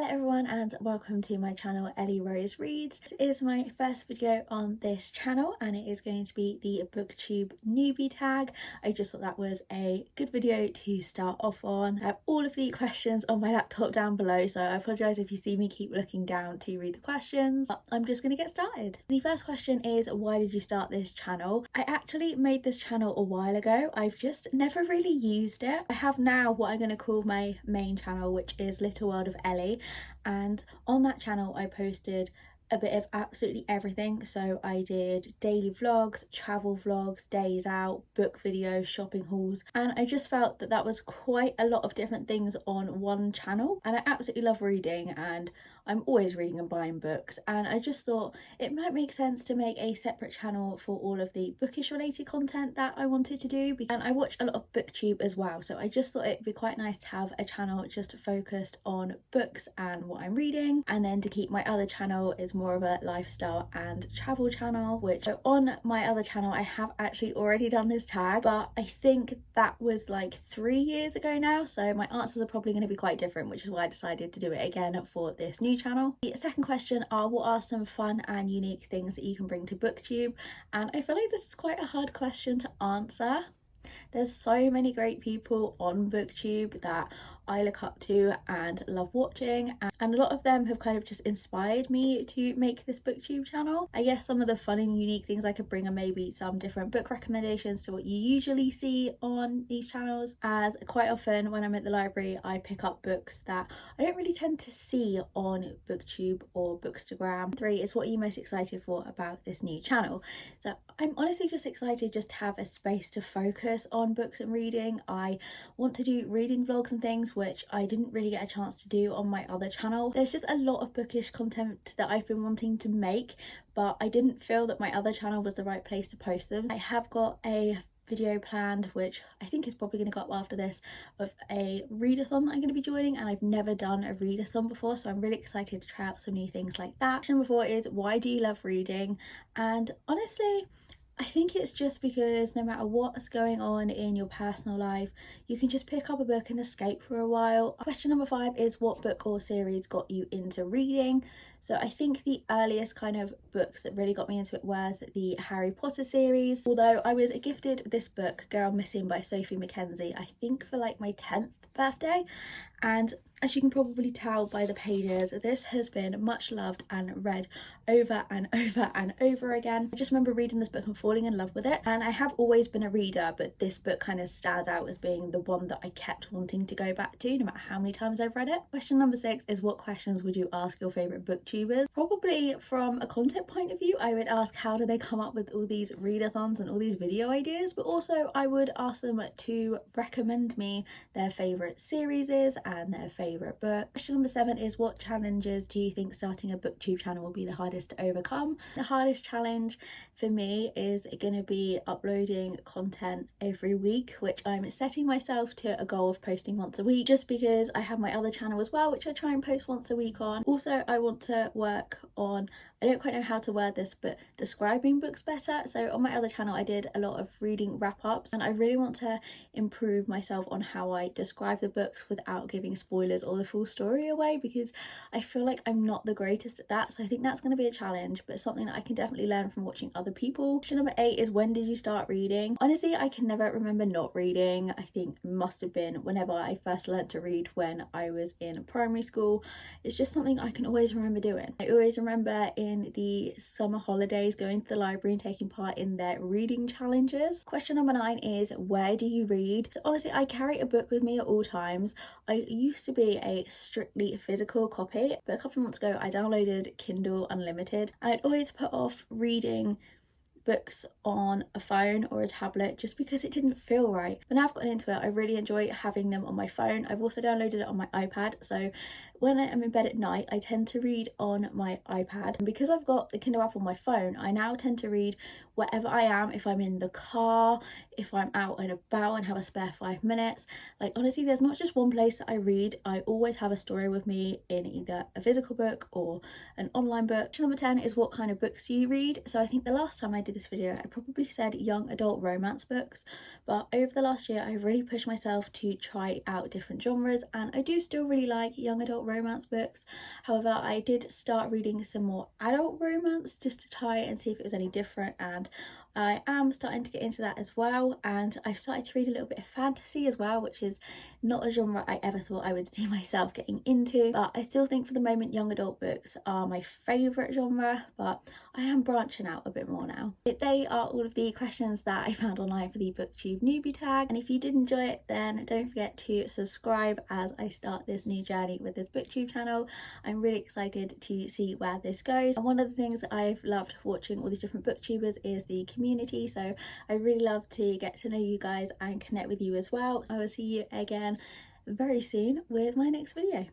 Hello everyone and welcome to my channel Ellie Rose Reads. This is my first video on this channel and it is going to be the BookTube Newbie Tag. I just thought that was a good video to start off on. I have all of the questions on my laptop down below, so I apologise if you see me keep looking down to read the questions. But I'm just going to get started. The first question is, why did you start this channel? I actually made this channel a while ago. I've just never really used it. I have now what I'm going to call my main channel, which is Little World of Ellie. And on that channel I posted a bit of absolutely everything. So I did daily vlogs, travel vlogs, days out, book videos, shopping hauls, and I just felt that that was quite a lot of different things on one channel. And I absolutely love reading and I'm always reading and buying books, and I just thought it might make sense to make a separate channel for all of the bookish related content that I wanted to do. And I watch a lot of BookTube as well, so I just thought it'd be quite nice to have a channel just focused on books and what I'm reading, and then to keep my other channel is more of a lifestyle and travel channel, which on my other channel I have actually already done this tag, but I think that was like 3 years ago now, so my answers are probably going to be quite different, which is why I decided to do it again for this new channel. The second question are, what are some fun and unique things that you can bring to BookTube? And I feel like this is quite a hard question to answer. There's so many great people on BookTube that I look up to and love watching, and a lot of them have kind of just inspired me to make this BookTube channel. I guess some of the fun and unique things I could bring are maybe some different book recommendations to what you usually see on these channels, as quite often when I'm at the library I pick up books that I don't really tend to see on BookTube or Bookstagram. 3 is, what are you most excited for about this new channel? So I'm honestly just excited just to have a space to focus on books and reading. I want to do reading vlogs and things, which I didn't really get a chance to do on my other channel. There's just a lot of bookish content that I've been wanting to make, but I didn't feel that my other channel was the right place to post them. I have got a video planned, which I think is probably going to go up after this, of a readathon that I'm going to be joining, and I've never done a readathon before, so I'm really excited to try out some new things like that. Question before is, why do you love reading? And honestly, I think it's just because no matter what's going on in your personal life, you can just pick up a book and escape for a while. Question number 5 is, what book or series got you into reading? So I think the earliest kind of books that really got me into it was the Harry Potter series. Although I was gifted this book, Girl Missing by Sophie Mackenzie, I think for like my 10th birthday, and as you can probably tell by the pages, this has been much loved and read over and over and over again. I just remember reading this book and falling in love with it, and I have always been a reader, but this book kind of stands out as being the one that I kept wanting to go back to no matter how many times I've read it. Question number 6 is, what questions would you ask your favourite booktubers? Probably from a content point of view, I would ask how do they come up with all these readathons and all these video ideas, but also I would ask them to recommend me their favourite series and their favourite book. Question number 7 is, what challenges do you think starting a BookTube channel will be the hardest to overcome? The hardest challenge for me is going to be uploading content every week, which I'm setting myself to a goal of posting once a week, just because I have my other channel as well, which I try and post once a week on. Also, I want to work on, I don't quite know how to word this, but describing books better. So on my other channel I did a lot of reading wrap-ups, and I really want to improve myself on how I describe the books without giving spoilers or the full story away, because I feel like I'm not the greatest at that. So I think that's going to be a challenge, but something that I can definitely learn from watching other people. Question number 8 is, when did you start reading? Honestly, I can never remember not reading. I think it must have been whenever I first learned to read when I was in primary school. It's just something I can always remember doing. I always remember in the summer holidays going to the library and taking part in their reading challenges. Question number 9 is, where do you read? So honestly, I carry a book with me at all times. I used to be a strictly physical copy, but a couple of months ago I downloaded Kindle Unlimited, and I'd always put off reading books on a phone or a tablet just because it didn't feel right. But now I've gotten into it, I really enjoy having them on my phone. I've also downloaded it on my iPad, so when I'm in bed at night I tend to read on my iPad, and because I've got the Kindle app on my phone, I now tend to read wherever I am. If I'm in the car, if I'm out and about and have a spare 5 minutes, like honestly there's not just one place that I read. I always have a story with me in either a physical book or an online book. Question number 10 is, what kind of books do you read? So I think the last time I did this video I probably said young adult romance books, but over the last year I've really pushed myself to try out different genres, and I do still really like young adult romance books. However, I did start reading some more adult romance just to try and see if it was any different, and I am starting to get into that as well. And I've started to read a little bit of fantasy as well, which is not a genre I ever thought I would see myself getting into, but I still think for the moment young adult books are my favourite genre, but I am branching out a bit more now. They are all of the questions that I found online for the BookTube Newbie Tag, and if you did enjoy it, then don't forget to subscribe as I start this new journey with this BookTube channel. I'm really excited to see where this goes, and one of the things that I've loved watching all these different booktubers is the community, so I really love to get to know you guys and connect with you as well. I will see you again very soon with my next video.